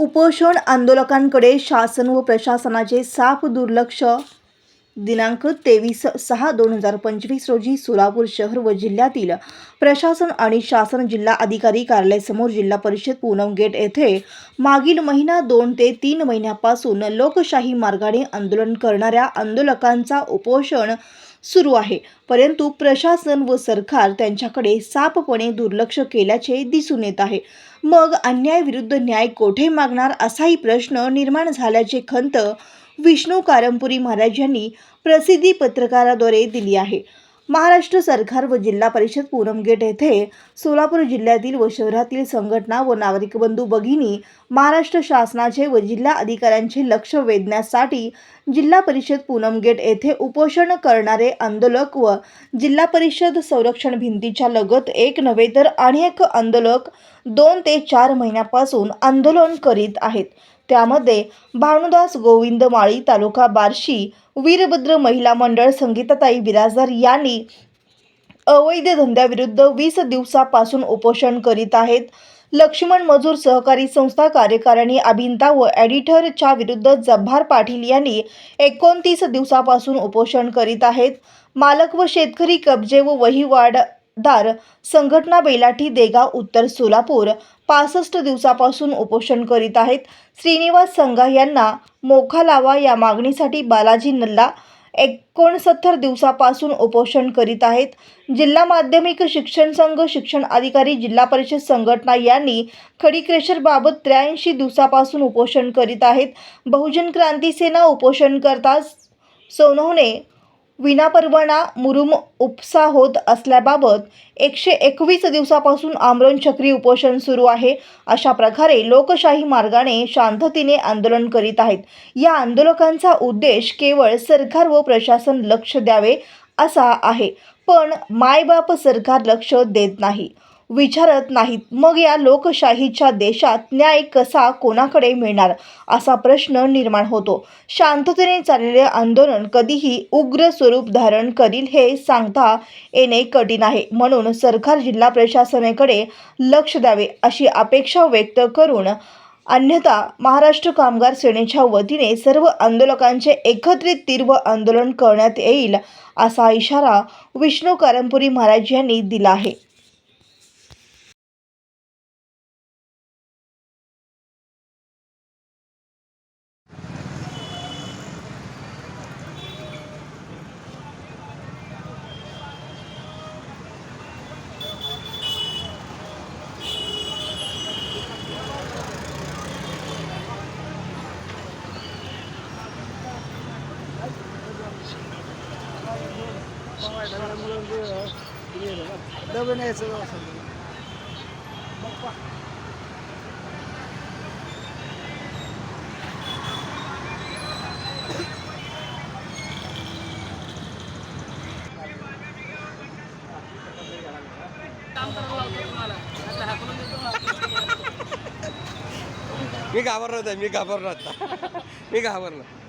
उपोषण आंदोलकांकडे शासन व प्रशासनाचे साफ दुर्लक्ष. दिनांक 23/6/2025 रोजी सोलापूर शहर व जिल्ह्यातील प्रशासन आणि शासन जिल्हा अधिकारी कार्यालयासमोर जिल्हा परिषद पूनम गेट येथे मागील महिना 2 ते 3 महिन्यापासून लोकशाही मार्गाने आंदोलन करणाऱ्या आंदोलकांचा उपोषण सुरू आहे. परंतु प्रशासन व सरकार त्यांच्याकडे साफपणे दुर्लक्ष केल्याचे दिसून येत आहे. मग अन्याय विरुद्ध न्याय कोठे मागणार असाही प्रश्न निर्माण झाल्याची खंत विष्णू कारंपुरी महाराज यांनी प्रसिद्धी पत्रकाराद्वारे दिली आहे. महाराष्ट्र सरकार व जिल्हा परिषद पूनम गेट येथे सोलापूर जिल्ह्यातील व शहरातील संघटना व नागरिक बंधू भगिनी महाराष्ट्र शासनाचे व जिल्हा अधिकाऱ्यांचे लक्ष वेधण्यासाठी जिल्हा परिषद पूनम गेट येथे उपोषण करणारे आंदोलक व जिल्हा परिषद संरक्षण भिंतीच्या लगत एक नव्हे तर अनेक आंदोलक 2 ते 4 महिन्यापासून आंदोलन करीत आहेत. त्यामध्ये भानुदास गोविंद माळी तालुका बार्शी वीरभद्र महिला मंडळ संगीताताई बिराजदार यांनी अवैध धंद्याविरुद्ध 20 दिवसापासून उपोषण करीत आहेत. लक्ष्मण मजूर सहकारी संस्था कार्यकारिणी अभियंता व एडिटरच्या विरुद्ध जब्बार पाटील यांनी 29 दिवसापासून उपोषण करीत आहेत. मालक व शेतकरी कब्जे व वहिवाटदार संघटना बेलाठी देगाव उत्तर सोलापूर 65 दिवसापासून उपोषण करीत आहेत. श्रीनिवास संघा यांना मोखा लावा या मागणीसाठी बालाजी नल्ला 69 दिवसापासून उपोषण करीत आहेत. जिल्हा माध्यमिक शिक्षण संघ शिक्षण अधिकारी जिल्हा परिषद संघटना यांनी खडी क्रेशरबाबत 83 दिवसापासून उपोषण करीत आहेत. बहुजन क्रांती सेना उपोषणकर्ता सोनवणे विनापरवाना मुरुम उपसा होत असल्याबाबत 121 दिवसापासून आमरण चक्री उपोषण सुरू आहे. अशा प्रकारे लोकशाही मार्गाने शांततेने आंदोलन करीत आहेत. या आंदोलकांचा उद्देश केवळ सरकार व प्रशासन लक्ष द्यावे असा आहे, पण मायबाप सरकार लक्ष देत नाही, विचारत नाहीत. मग या लोकशाहीच्या देशात न्याय कसा कोणाकडे मिळणार असा प्रश्न निर्माण होतो. शांततेने चाललेले आंदोलन कधीही उग्र स्वरूप धारण करील हे सांगता येणे कठीण आहे. म्हणून सरकार जिल्हा प्रशासनाकडे लक्ष द्यावे अशी अपेक्षा व्यक्त करून अन्यथा महाराष्ट्र कामगार सेनेच्या वतीने सर्व आंदोलकांचे एकत्रित तीव्र आंदोलन करण्यात येईल असा इशारा विष्णू कारंपुरी महाराज यांनी दिला आहे. मी घाबरलो होता.